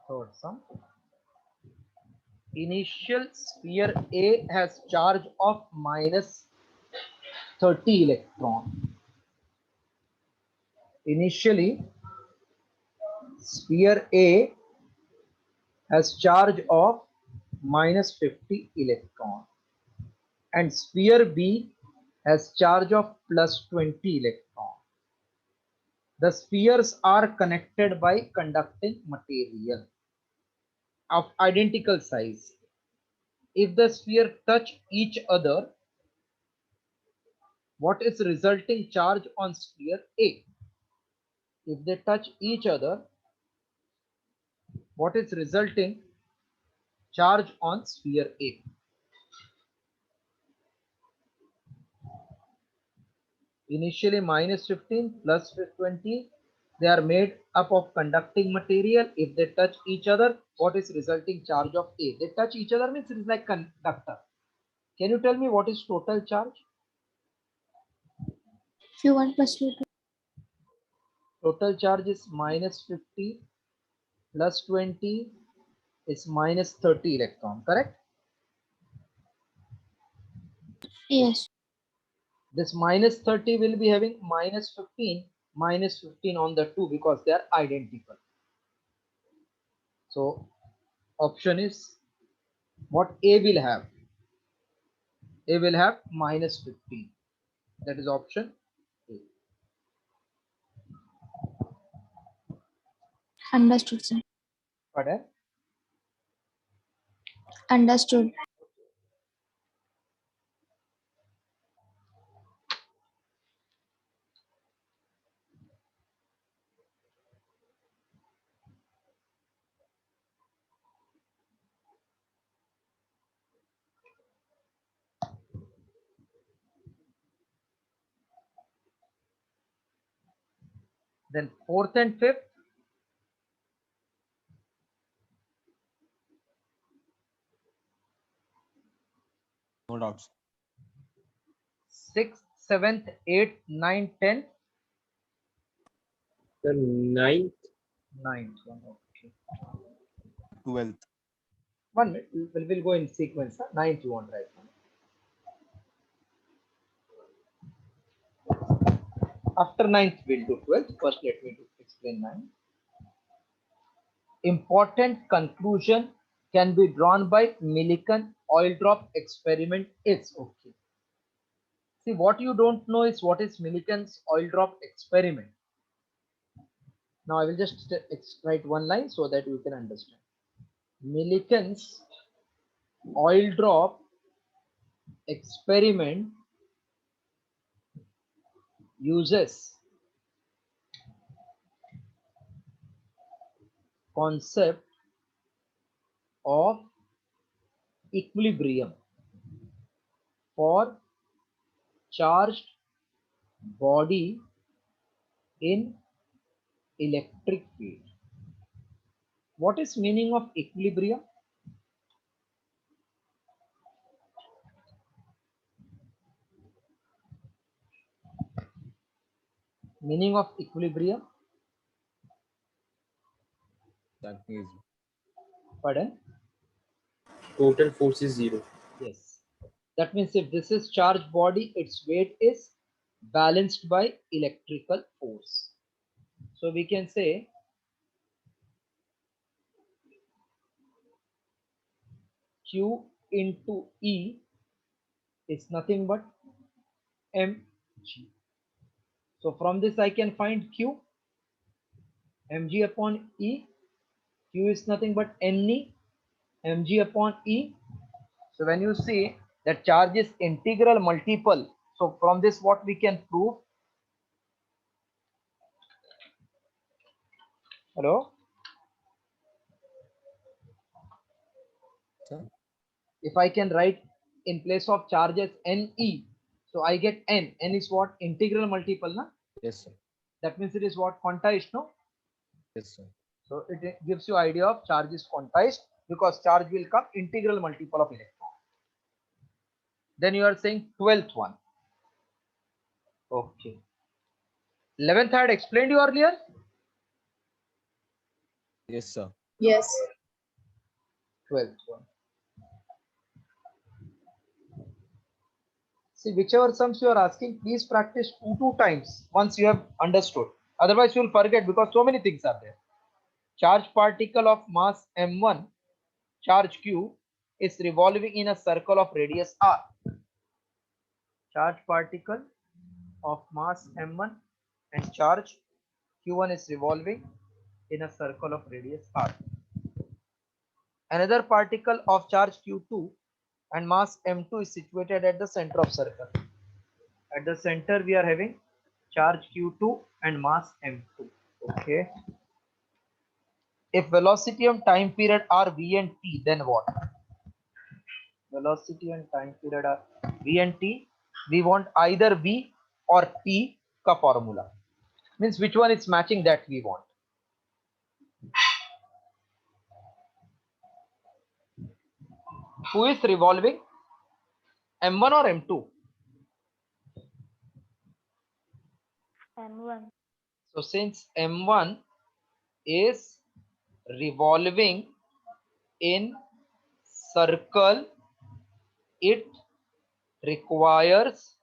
Third sum. Initial sphere A has charge of minus 30 electron. Initially, sphere A has charge of minus 50 electron and sphere B has charge of plus 20 electron. The spheres are connected by conducting material of identical size. If the sphere touch each other, what is resulting charge on sphere A? If they touch each other, what is resulting charge on sphere A? Initially minus 15 plus 20, they are made up of conducting material. If they touch each other, what is resulting charge of A? They touch each other means it is like conductor. Can you tell me what is total charge? Q1 plus Q2. Total charge is minus 50 plus 20 is minus 30 electron, correct? Yes. This minus 30 will be having minus 15 on the 2 because they are identical. So option is what A will have. A will have minus 15. That is option A. Understood, sir. Pardon? Understood. Then fourth and fifth. No doubts. Sixth, seventh, eighth, ninth, 10th. The ninth. Ninth one. Okay. 12th. 1 minute. We'll go in sequence. Huh? Ninth you want right now. After ninth we'll do 12th. First let me explain ninth. Important conclusion can be drawn by Millikan oil drop experiment is okay. See, what you don't know is what is Millikan's oil drop experiment. Now I will just write one line so that you can understand. Millikan's oil drop experiment uses concept of equilibrium for charged body in electric field. What is meaning of equilibrium? Meaning of equilibrium? That means Pardon? Total force is 0. Yes. That means if this is charged body, its weight is balanced by electrical force. So we can say Q into E is nothing but mg. So from this I can find Q, mg upon E. Q is nothing but Ne, mg upon E. So when you see that charge is integral multiple, so from this what we can prove? Hello? sir. If I can write in place of charges Ne, so I get N. N is what? Integral multiple, na? Yes, sir. That means it is what? Quantized, no? Yes, sir. So it gives you idea of charge is quantized because charge will come integral multiple of electron. Then you are saying 12th one. Okay. 11th I had explained you earlier. Yes, sir. Yes. 12th one. See, whichever sums you are asking, please practice two times once you have understood. Otherwise, you will forget because so many things are there. Charge particle of mass m1, charge q, is revolving in a circle of radius r. Charge particle of mass m1 and charge q1 is revolving in a circle of radius r. Another particle of charge q2 and mass m2 is situated at the center of circle. At the center we are having charge q2 and mass m2. Okay. If velocity and time period are v and t, then what? Velocity and time period are v and t. We want either v or t ka formula. Means which one is matching that we want. Who is revolving? M1 or M2? M1. So since M1 is revolving in circle, it requires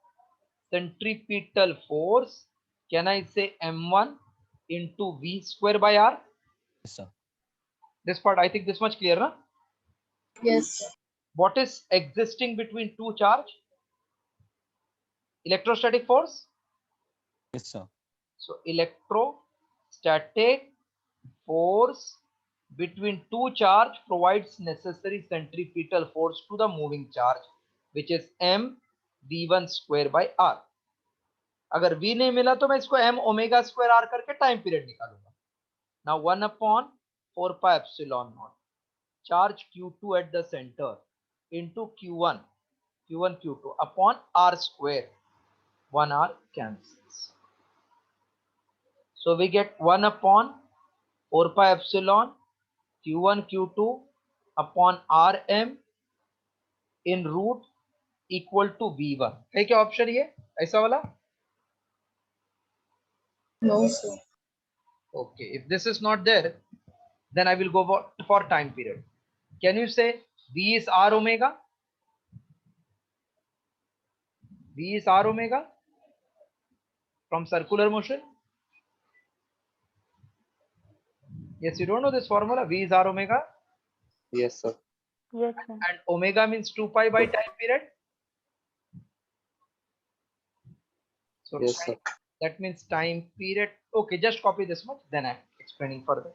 centripetal force. Can I say M1 into V square by R? Yes, sir. This part, I think this much clear, na? Yes. What is existing between two charge? Electrostatic force. Yes, sir. So electrostatic force between two charge provides necessary centripetal force to the moving charge, which is m v1 square by r. अगर v नहीं मिला तो मैं इसको m omega square r करके time period निकालूंगा. Now 1 upon 4 pi epsilon naught charge q2 at the center into q1 q2 upon r square. 1r cancels. So we get 1 upon 4 pi epsilon q1 q2 upon rm in root equal to v1. है क्या option ये ऐसा वाला? No, sir. Okay, if this is not there, then I will go for time period. Can you say v is r omega? V is r omega from circular motion. Yes, you don't know this formula. V is r omega. Yes, sir. Yes, sir. And omega means 2 pi by time period. So Yes, time, sir. that means time period. Okay, just copy this much, then I'm explaining further.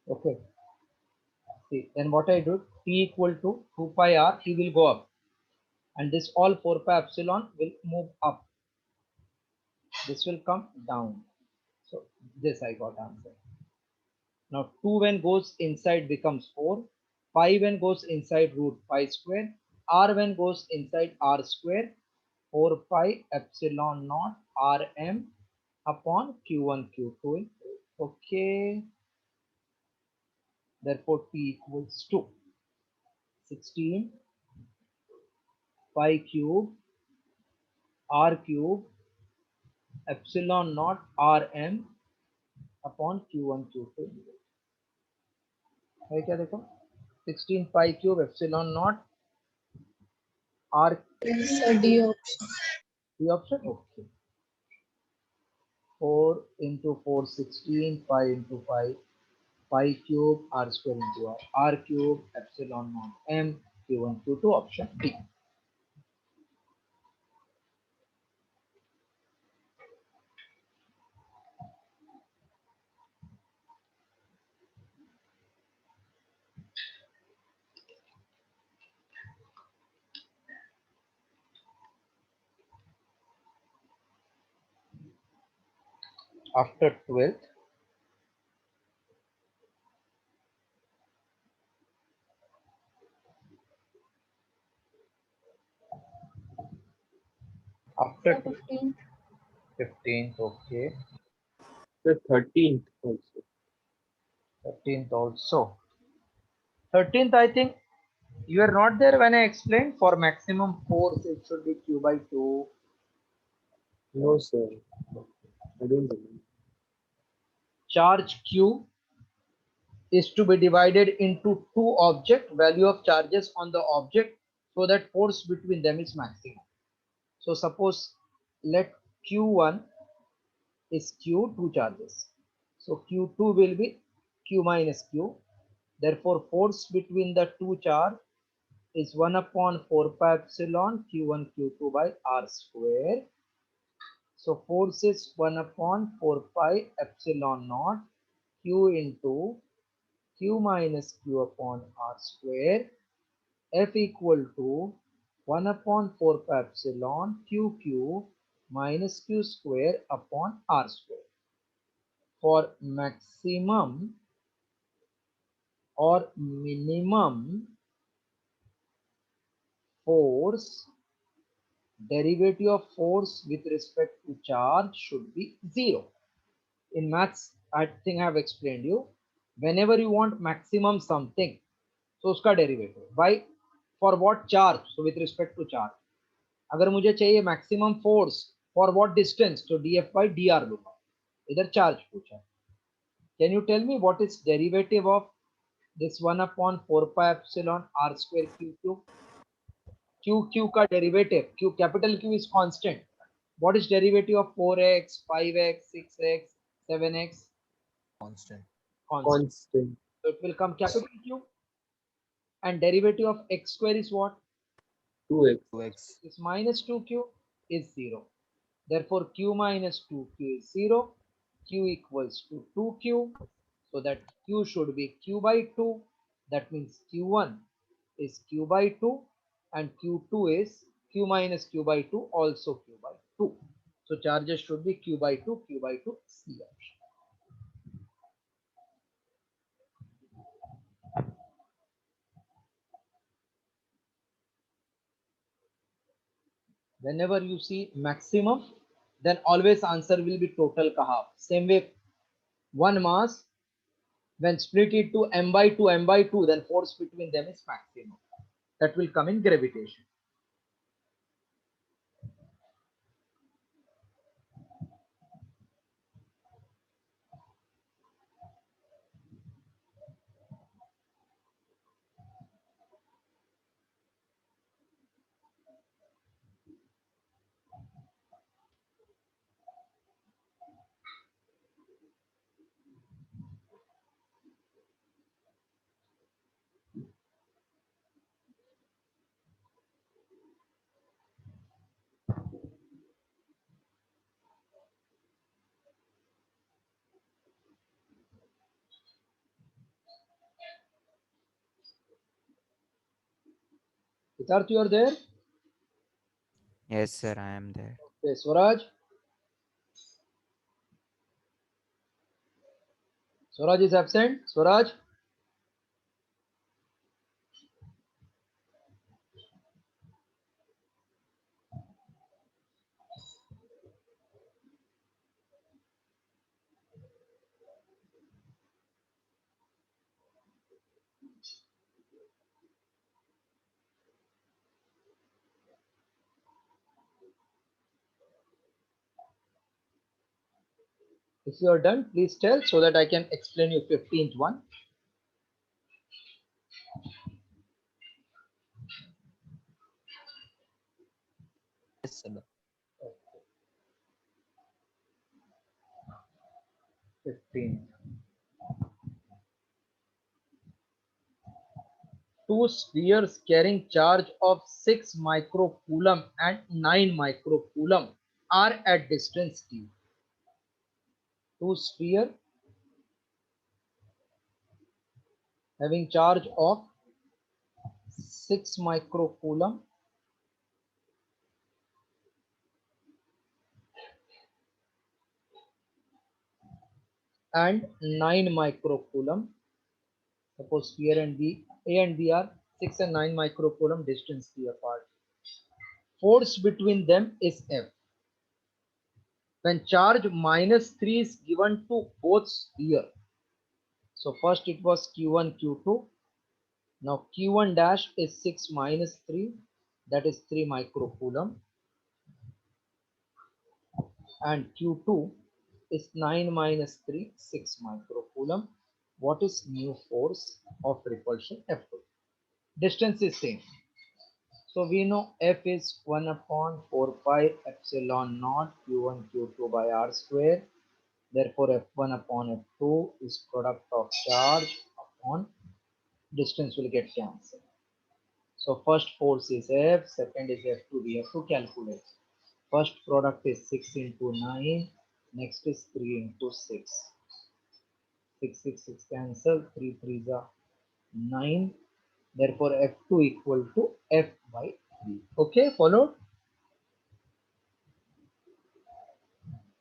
Okay. See, then what I do, t equal to 2 pi r, t will go up. And this all 4 pi epsilon will move up. This will come down. So this I got answer. Now 2 when goes inside becomes 4. Pi when goes inside root pi square. R when goes inside r square. 4 pi epsilon naught rm upon q1 q2. Okay. Therefore t equals to 16 pi cube r cube epsilon naught rm upon q1 q2 है क्या देखो 16 pi cube epsilon naught r Yes, sir. D option. the option. Okay, 4 into 4 16 pi into pi pi cube r square into r cube epsilon naught m q1 q2 option D. after 12th, after 15. 15th, okay, The 13th also. 13th also. 13th, I think you are not there when I explained for maximum force it should be Q by 2. No, sir. I don't remember. Charge Q is to be divided into two object, value of charges on the object, so that force between them is maximum. So suppose let Q1 is Q, two charges. So Q2 will be Q minus Q. Therefore, force between the two charge is 1 upon 4 pi epsilon Q1 Q2 by R square. So force is 1 upon 4 pi epsilon naught Q into Q minus Q upon R square, F equal to 1 upon 4 pi epsilon QQ minus Q square upon R square. For maximum or minimum force, derivative of force with respect to charge should be 0. In maths, I think I have explained you, whenever you want maximum something, so uska derivative by for what charge, so with respect to charge. अगर मुझे चाहिए maximum force for what distance, तो df by dr लूंगा. इधर charge पूछा. Can you tell me what is derivative of this 1 upon 4 pi epsilon r square q? Q का derivative, Q capital Q is constant. What is derivative of 4x, 5x, 6x, 7x? Constant. Constant. Constant. So it will come capital Q. And derivative of x square is what? 2x. 2x. This minus 2q is 0. Therefore, q minus 2q is 0. Q equals to 2q. So that q should be q by 2. That means q1 is q by 2 and q2 is q minus q by 2 also q by 2. So charges should be q by 2, q by 2, C option. Whenever you see maximum, then always answer will be total ka half. Same way, one mass, when split it to m by 2, then force between them is maximum. That will come in gravitation. Siddharth, you are there? Yes, sir, I am there. Okay, Swaraj. Swaraj is absent. Swaraj. If you are done, please tell so that I can explain you 15th one. Yes, sir. 15th. Two spheres carrying charge of 6 microcoulomb and 9 microcoulomb are at distance t. Two spheres having charge of 6 microcoulomb and 9 microcoulomb. Suppose here and B, A and B are 6 and 9 microcoulomb distantly apart. Force between them is F. When charge -3 is given to both sphere, so first it was Q1, Q2. Now Q1 dash is 6 minus 3, that is 3 microcoulomb, and Q2 is 9 minus 3, 6 microcoulomb. What is new force of repulsion F2? Distance is same. So we know F is 1 upon 4 pi epsilon naught Q1 Q2 by R square. Therefore F1 upon F2 is product of charge upon distance will get cancelled. So first force is F, second is F2. We have to calculate. First product is 6 into 9, next is 3 into 6. 6 cancel, 3 3s are 9. Therefore F2 equal to F by 3. Okay, followed?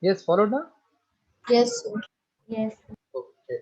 Yes, followed now? Yes, sir. Yes. Okay.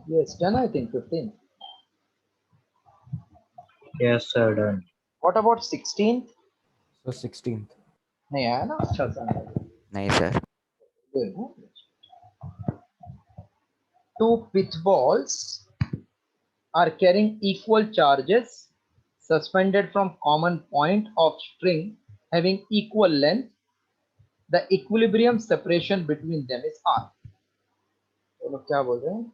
Yes, 10 I think 15. Yes, sir, done. What about 16th? So 16th. नहीं आया ना अच्छा सा नहीं sir. Good, huh? Two pitch balls are carrying equal charges suspended from common point of string having equal length. The equilibrium separation between them is R. तो लोग क्या बोल रहे हैं?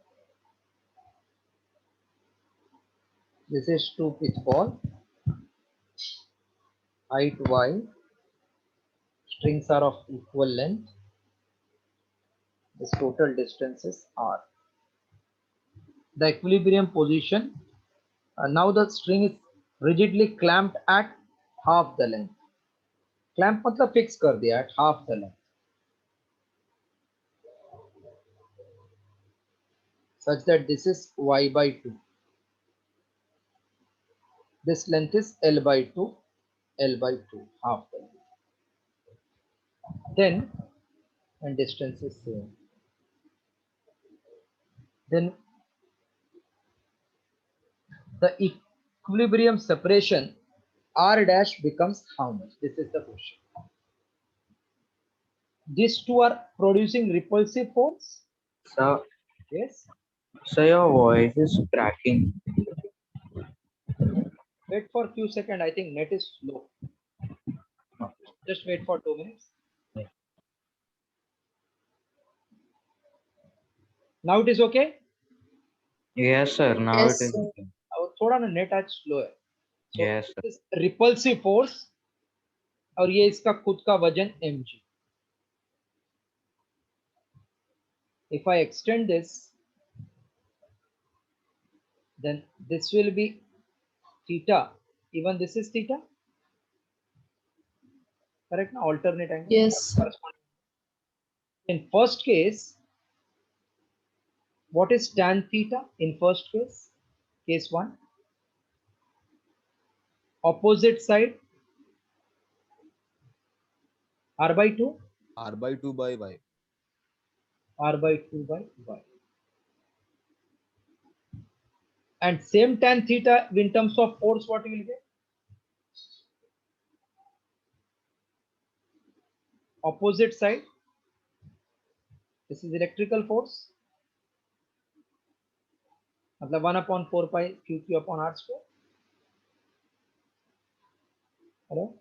This is two pitch ball, height y, strings are of equal length. This total distance is R. The equilibrium position, now the string is rigidly clamped at half the length. Clamp मतलब fix कर दिया at half the length, such that this is y by 2. This length is L by 2, L by 2, half the length. Then, and distance is same. Then the equilibrium separation R dash becomes how much? This is the question. These two are producing repulsive force. Sir, Yes. your voice is cracking. Wait for a few seconds. I think net is slow. Just wait for 2 minutes. Now it is okay. Yes, sir. Now Yes, it is. sir. अब थोड़ा ना net आज slow है. So Yes, sir. this repulsive force और ये इसका खुद का वजन mg. If I extend this, then this will be theta. Even this is theta. Correct? Now alternate angle. Yes, sir. In first case, what is tan theta in first case? Case 1. Opposite side r by 2. R by 2 by Y. R by 2 by Y. And same tan theta in terms of force, what you will get? Opposite side. This is electrical force. मतलब 1 upon 4 pi QQ upon R square. Hello?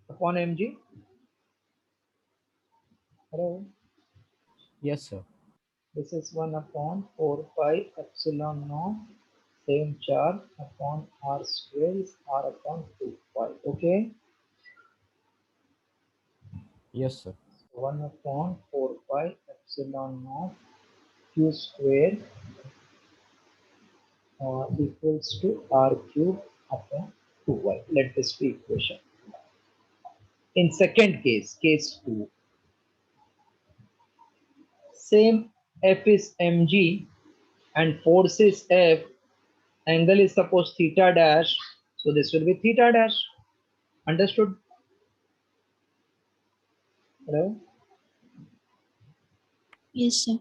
Upon mg. Hello? Yes, sir. This is 1 upon 4 pi epsilon naught. Same charge upon R square is R upon 2 pi. Okay? Yes, sir. 1 upon 4 pi epsilon naught Q square equals to R cube upon 2y. Let this be equation. In second case, case 2, same F is mg and force is F, angle is suppose theta dash, so this will be theta dash. Understood? Hello? Yes, sir.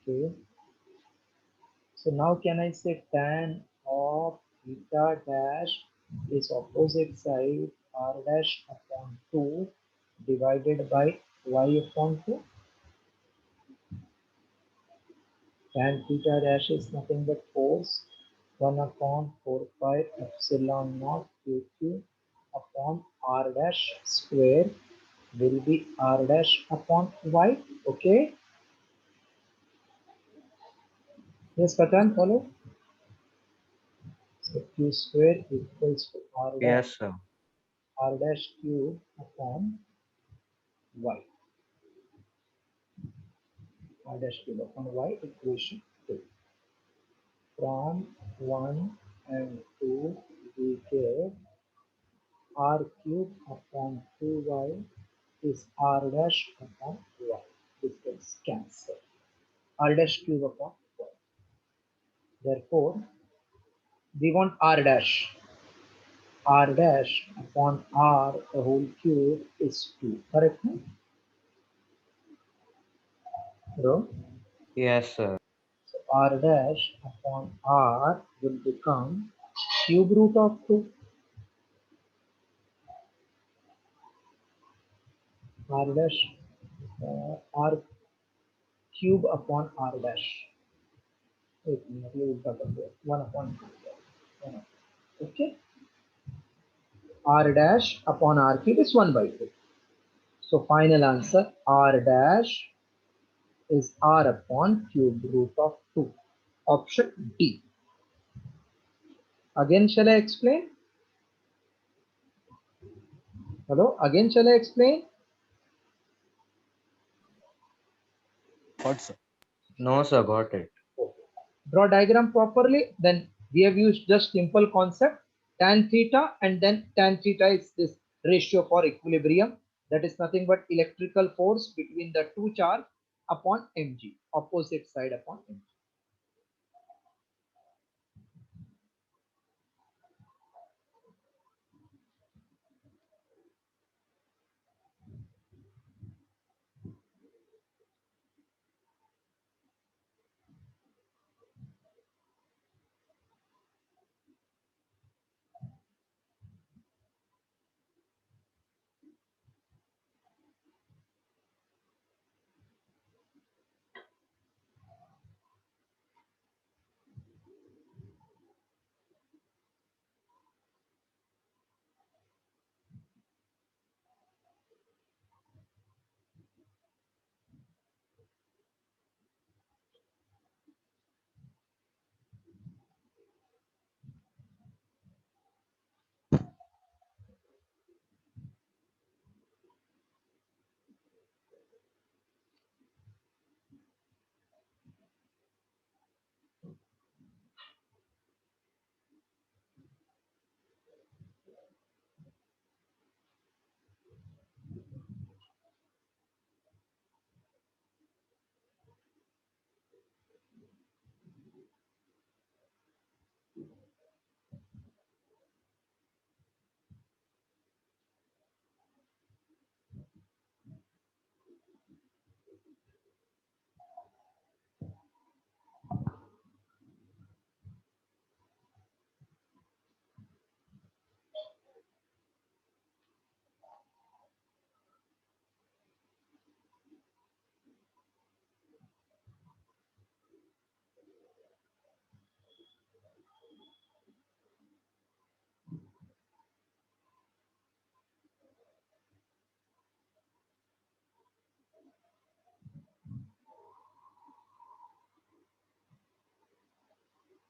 Okay. So now can I say tan of theta dash is opposite side r dash upon 2 divided by y upon 2? Tan theta dash is nothing but force 1 upon 4 pi epsilon naught q upon r dash square will be r dash upon y. Okay? Yes, Patan, follow? So q square equals to Yes, sir. r dash cube upon y. R dash cube upon y equation 2. From 1 and 2 we get r cube upon 2y is r dash upon y. This gets cancelled. R dash cube upon y. Therefore, we want r dash. R dash upon r the whole cube is 2. Correct? No? Bro? Yes, sir. So r dash upon r will become cube root of 2. R dash r cube upon r dash. एक minute ये उल्टा कर दिया 1 upon 2. Okay, r dash upon r cube is 1 by 2. So final answer r dash is r upon cube root of 2. Option D. Again shall I explain? Hello, again shall I explain? What, sir? No, sir. Got it. Okay. Draw diagram properly, then we have used just simple concept tan theta, and then tan theta is this ratio for equilibrium, that is nothing but electrical force between the two charge upon mg, opposite side upon mg.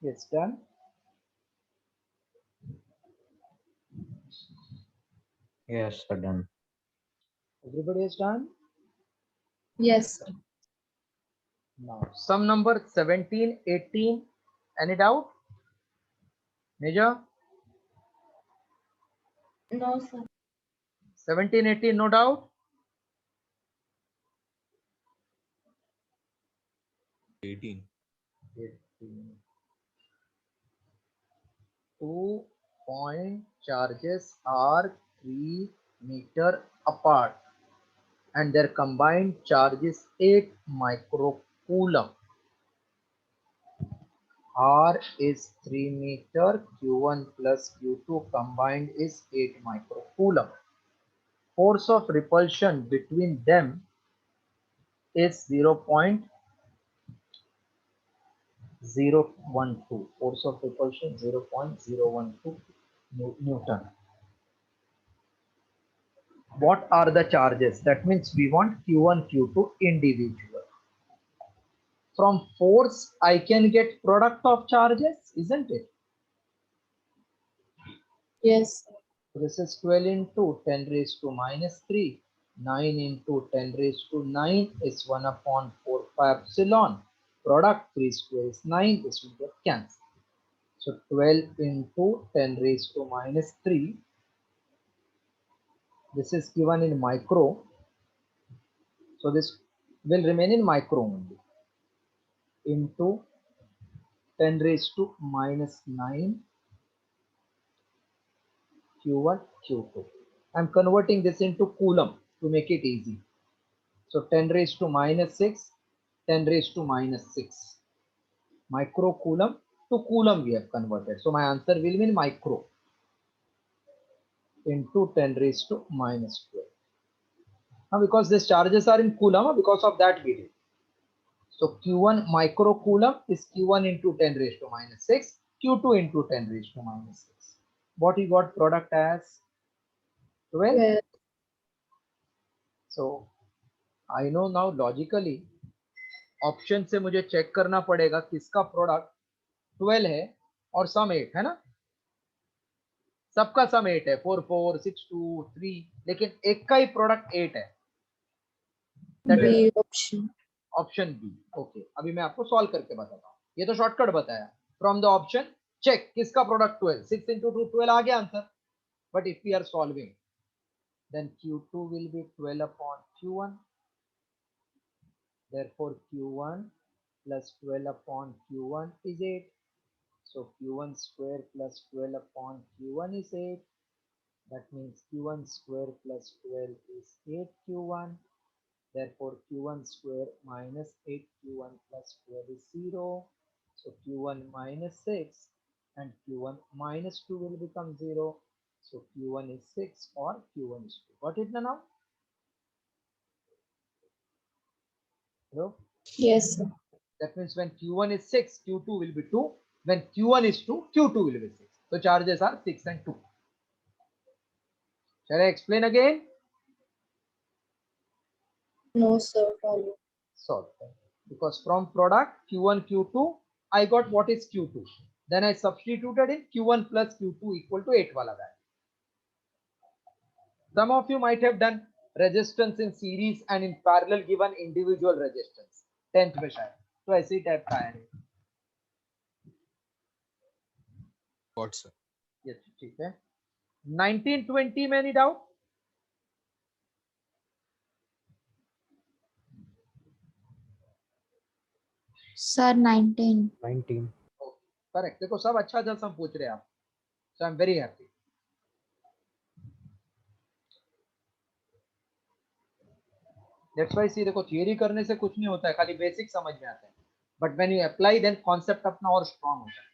Yes, done. Yes, sir. Done. Everybody is done. Yes, sir. Now, sum number 17, 18. Any doubt? Major? No, sir. 17, 18, no doubt? 18. 18. 2 point charges are 3 meter apart and their combined charge is 8 microcoulomb. R is 3 meter, Q1 plus Q2 combined is 8 microcoulomb. Force of repulsion between them is 0.012. Force of repulsion 0.012 Newton. What are the charges? That means we want Q1, Q2 individual. From force, I can get product of charges, isn't it? Yes, sir. This is 12 into 10 raised to minus 3. 9 into 10 raised to 9 is 1 upon 4 pi epsilon. Product 3 square is 9. This will get cancelled. So 12 into 10 raised to minus 3. This is given in micro. So this will remain in micro only. Into 10 raised to minus 9 Q1 Q2. I'm converting this into coulomb to make it easy. So 10 raised to minus 6, 10 raised to minus 6. Micro coulomb to coulomb we have converted. So my answer will be in micro into 10 raised to minus 12. Now because these charges are in coulomb, because of that we did. So Q1 micro coulomb is Q1 into 10 raised to minus 6, Q2 into 10 raised to minus 6. What you got product as 12. Well, So I know now logically option से मुझे check करना पड़ेगा किसका product 12 है और सम 8 है ना, सबका सम 8 है 4 4 6 2 3, लेकिन एक का ही प्रोडक्ट 8 है, that is B option. Option B. Okay, अभी मैं आपको सॉल्व करके बताता हूँ. ये तो शॉर्टकट बताया. फ्रॉम द ऑप्शन चेक किसका प्रोडक्ट 12, 6 into 2 12 आ गया answer. But if we are solving then Q2 will be 12 upon Q1. Therefore Q1 plus 12 upon Q1 is 8. So Q1 square plus 12 upon Q1 is 8. That means Q1 square plus 12 is 8Q1. Therefore Q1 square minus 8Q1 plus 12 is 0. So Q1 minus 6 and Q1 minus 2 will become 0. So Q1 is 6 or Q1 is 2. Got it now? Hello? Yes, sir. That means when Q1 is 6, Q2 will be 2. When Q1 is 2, Q2 will be 6. So charges are 6 and 2. Shall I explain again? No, sir. Follow. Solve. Because from product Q1, Q2, I got what is Q2. Then I substituted in Q1 plus Q2 equal to 8 wala value. Some of you might have done resistance in series and in parallel given individual resistance. 10th में शायद. तो ऐसे ही type का है. Got, sir. Yes, ठीक है. 1920 में any doubt? Sir, 19. 19. Correct. देखो सब अच्छा अच्छा सब पूछ रहे हैं आप. So I'm very happy. That's why see देखो थियरी करने से कुछ नहीं होता है, खाली बेसिक समझ में आते हैं. But when you apply then concept अपना और स्ट्रांग होता है.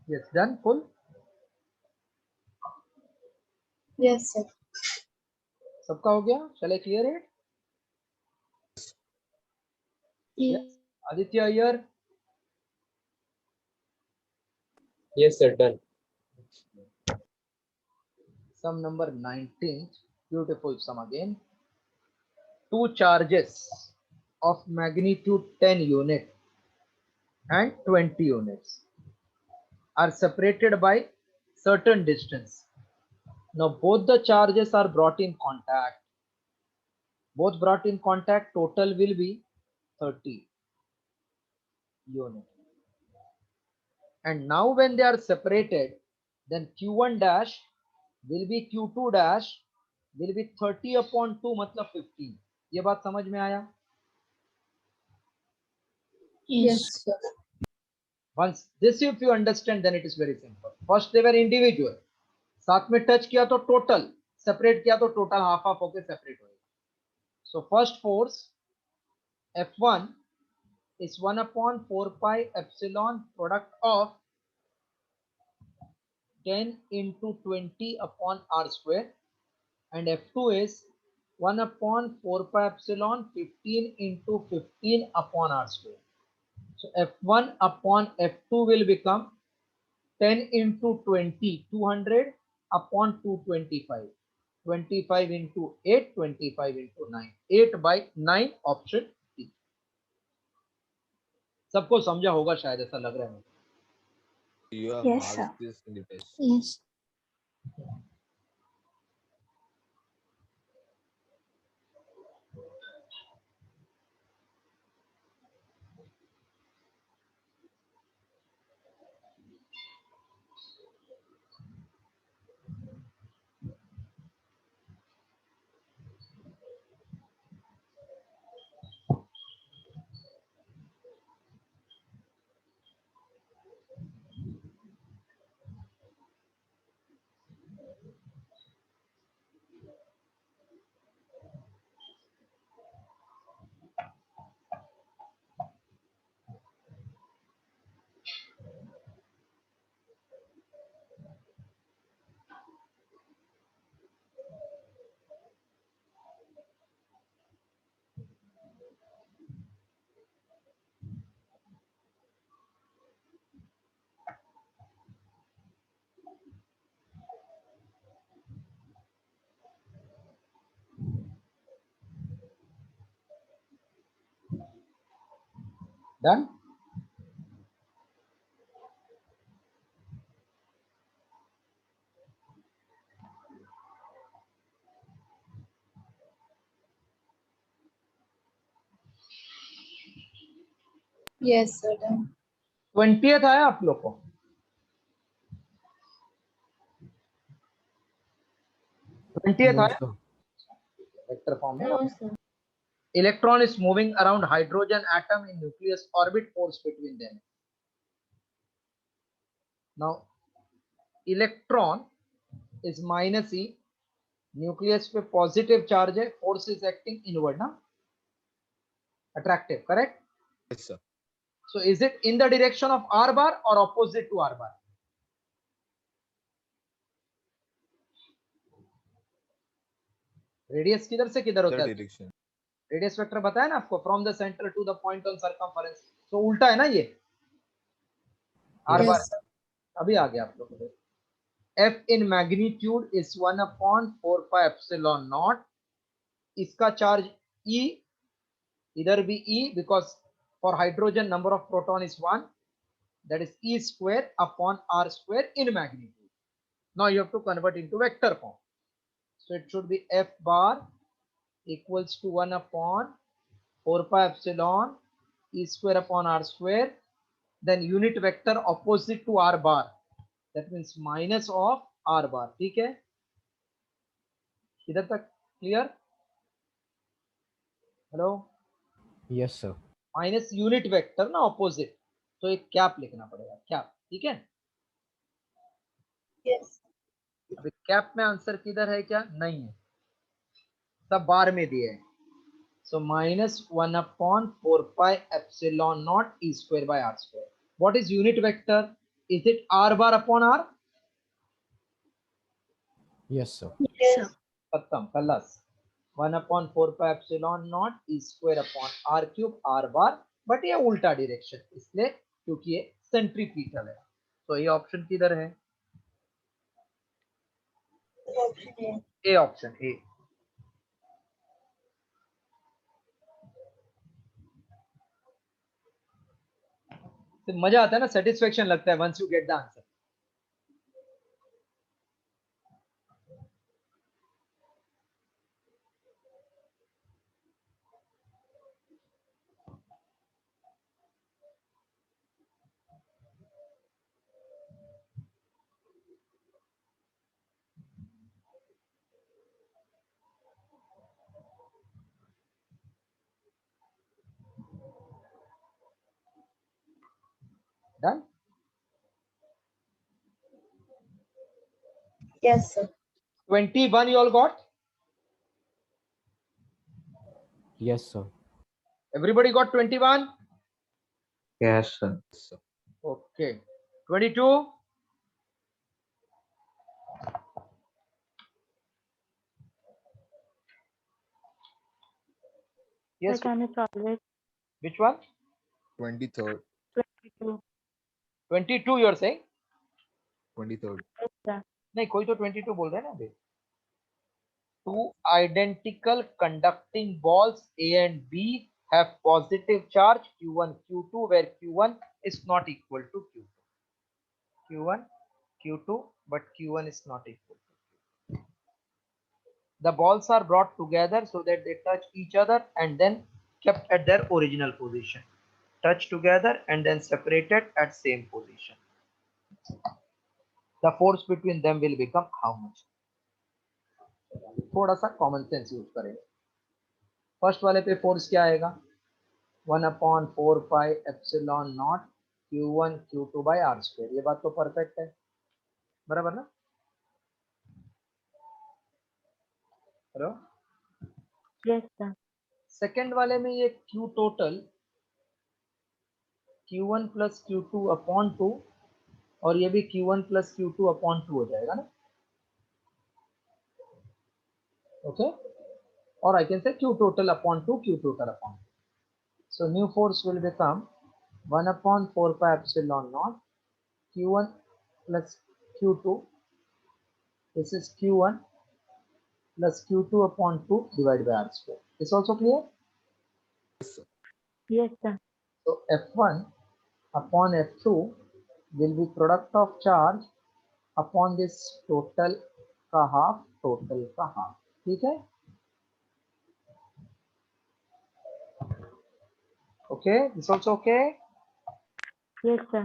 Yes, done. Full. Yes, sir. सबका हो गया? Shall I clear it? Yes. Aditya Iyer. Yes, sir. Done. Sum number 19. Beautiful sum again. Two charges of magnitude 10 unit and 20 units are separated by certain distance. Now both the charges are brought in contact. Both brought in contact, total will be 30 unit. And now when they are separated, then Q1 dash will be Q2 dash will be 30 upon 2 मतलब 15. ये बात समझ में आया? Yes, sir. Once this if you understand, then it is very simple. First they were individual, साथ में touch किया तो टोटल, सेपरेट किया तो टोटल हाफ हाफ होके सेपरेट होएगा. So first force F1 is 1 upon 4 pi epsilon product of 10 into 20 upon r square, and F2 is 1 upon 4 pi epsilon 15 into 15 upon r square. So F1 upon F2 will become 10 into 20, 200 upon 225. 25 into 8, 25 into 9. 8 by 9 option D. सबको समझा होगा शायद, ऐसा लग रहा है. You have Yes, sir. marked this in the test. Yes. Done? Yes, sir. Done. 20th आया आप लोग को? No, आया? sir. Vector form है. No, sir. Electron is moving around hydrogen atom in nucleus orbit, force between them. Now electron is minus E, nucleus पे positive charge है, force is acting inward ना, attractive, correct? Yes, sir. So is it in the direction of R bar or opposite to R bar? Radius किधर से किधर होता That है? direction. Radius vector बताया ना आपको, from the centre to the point on circumference. तो उल्टा है ना ये, आर बार. Yes, sir. अभी आ गया आप लोगों को. F in magnitude is 1 upon 4 pi epsilon naught. इसका चार्ज E, इधर भी E, because for hydrogen number of proton is 1, that is E square upon R square in magnitude. Now you have to convert into vector form. So it should be F bar equals to 1 upon 4 pi epsilon E square upon R square, then unit vector opposite to R bar, that means minus of R bar. ठीक है, इधर तक clear? Hello? Yes, sir. Minus unit vector ना opposite, तो एक cap लिखना पड़ेगा, cap. ठीक है, Yes. अभी कैप में आंसर किधर है क्या? नहीं है, सब बार में दिए है. So minus 1 upon 4 pi epsilon naught E square by R square. What is unit vector? Is it r bar upon r? Yes, sir. Yes. खत्म खल्लास. 1 upon 4 pi epsilon naught e square upon r cube r bar, but ये उल्टा direction इसलिए क्योंकि ये centripetal है. तो ये option किधर है? A option A. तो मजा आता है ना, सेटिस्फेक्शन लगता है once you get the answer. Done. Yes, sir. 21 you all got? Yes, sir. Everybody got 21? Yes, sir. Yes, sir. Okay. 22? Yes. Can you solve it? Which one? 23rd. 22. 22 you are saying? 23rd. Yes, sir. नहीं, कोई तो 22 बोल रहे हैं ना अभी. Two identical conducting balls A and B have positive charge Q1 Q2 where Q1 is not equal to Q2. Q1 Q2 but Q1 is not equal to Q2. The balls are brought together so that they touch each other and then kept at their original position. Touch together and then separated at same position. The force between them will become how much? थोड़ा सा common sense use करेंगे. First वाले पे force क्या आएगा? 1/4 pi epsilon naught Q1 Q2 by r square. ये बात तो परफेक्ट है, बराबर ना? हेलो. Yes, sir. सेकेंड वाले में ये Q total Q1 plus Q2 upon 2 और ये भी Q1 प्लस Q2 अपॉन 2 हो जाएगा ना. ओके. और I can say Q total upon 2 Q total upon 2. So new force will become 1/4 pi epsilon naught Q1 plus Q2. This is Q1 plus Q2 upon 2 divided by r square. Is also clear? Yes, sir. So F1 upon F2 will be product of charge upon this total का half, total का half. ठीक है? Okay, this also okay? Yes, sir.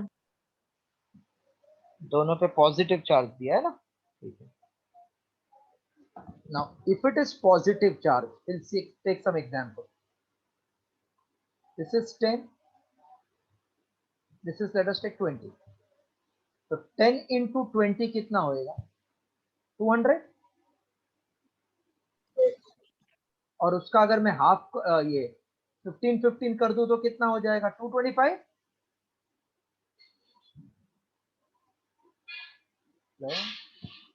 दोनों पे positive charge दिया है ना. ठीक है. Now, if it is positive charge, we'll see, take some example. This is 10. This is, let us take 20. So 10 into 20 कितना होएगा? 200. और उसका अगर मैं हाफ ये 15 कर दूं तो कितना हो जाएगा? 225.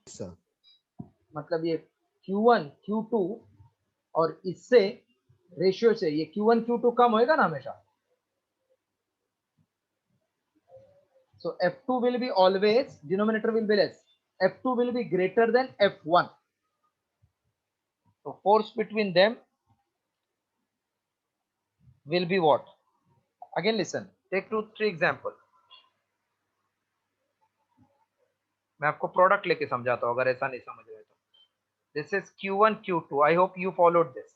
Sir. मतलब ये Q1 Q2 और इससे रेशियो से ये Q1 Q2 कम होएगा ना हमेशा. So F2 will be always, denominator will be less. F2 will be greater than F1. So force between them will be what? Again listen, take 2-3 example. मैं आपको product लेके समझाता हूँ अगर ऐसा नहीं समझ रहे तो. This is Q1 Q2. I hope you followed this.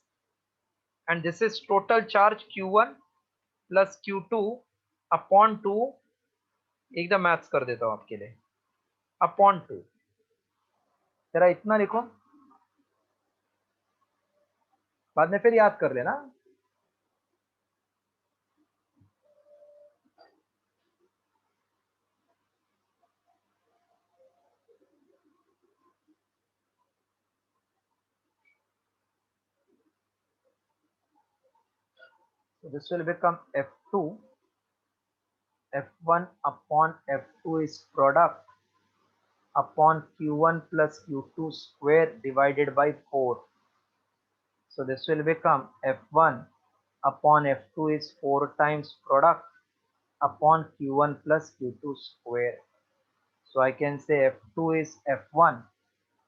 And this is total charge Q1 plus Q2 upon 2. एकदम मैथ्स कर देता हूँ आपके लिए. Upon 2. जरा इतना लिखो, बाद में फिर याद कर लेना. So this will become F2 F1 upon F2 is product upon Q1 plus Q2 square divided by 4. So this will become F1 upon F2 is 4 times product upon Q1 plus Q2 square. So I can say F2 is F1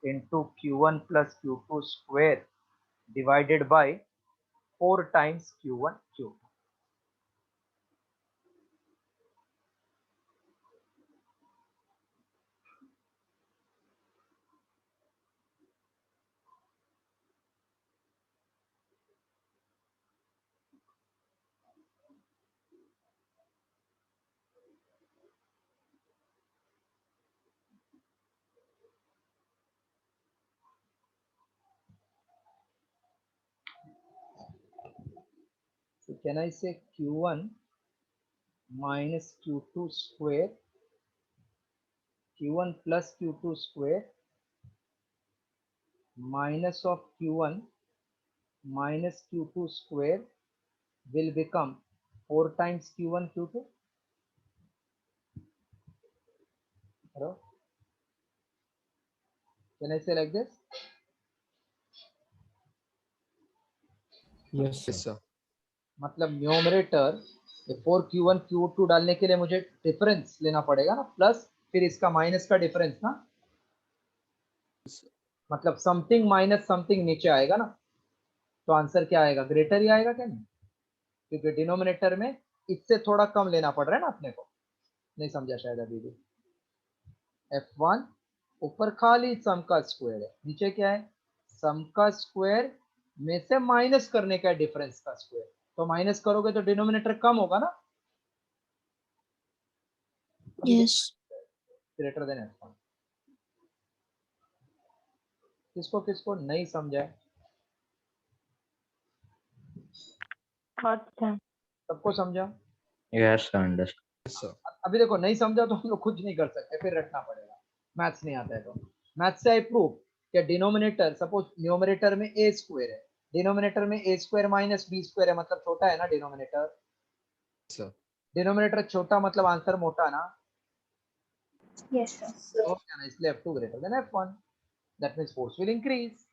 into Q1 plus Q2 square divided by 4 times Q1 Q2. So can I say Q1 minus Q2 square, Q1 plus Q2 square minus of Q1 minus Q2 square will become 4 times Q1 Q2. Hello? Can I say like this? Yes, Yes, sir. sir. मतलब numerator 4Q1 Q2 डालने के लिए मुझे difference लेना पड़ेगा ना, plus फिर इसका माइनस का डिफरेंस ना, मतलब समथिंग माइनस समथिंग नीचे आएगा ना, तो आंसर क्या आएगा? ग्रेटर ही आएगा क्या? नहीं, क्योंकि डिनोमिनेटर में इससे थोड़ा कम लेना पड़ रहा है ना अपने को। नहीं समझा शायद अभी भी। F1 ऊपर खाली सम का स्क्वायर है, नीचे क्या है? सम का स्क्वायर में से माइनस करने का डिफरेंस का स्क्वायर, तो माइनस करोगे तो डिनोमिनेटर कम होगा ना, Yes. Greater than F1। किसको किसको नहीं समझा है? अच्छा, सबको समझा? Yes, sir. Understand. Yes, sir. अभी देखो नहीं समझा तो हम लोग कुछ नहीं कर सकते, फिर रटना पड़ेगा। मैथ्स नहीं आता है तो मैथ्स से आई प्रूव कि डिनोमिनेटर, सपोज न्यूमरेटर में ए स्क्वायर है, डिनोमिनेटर में ए स्क्वायर माइनस बी स्क्वायर है, मतलब छोटा है ना डिनोमिनेटर। Sir. डिनोमिनेटर छोटा मतलब आंसर मोटा ना, Yes, sir. तो क्या ना, इसलिए F2 greater than F1, that means force will increase.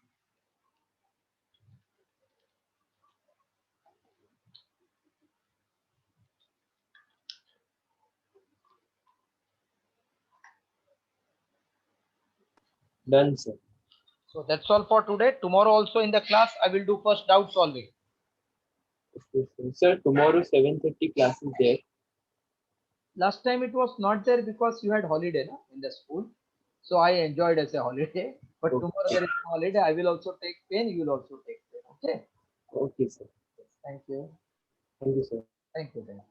Done, sir. So that's all for today. Tomorrow also in the class I will do first doubt solving. Okay, sir. Sir, tomorrow 7:30 class is there. Last time it was not there because you had holiday na, in the school, so I enjoyed as a holiday, but Okay. tomorrow there is no holiday. I will also take pen, you will also take pen. Okay, Okay, sir. thank you. Thank you, sir. Thank you then.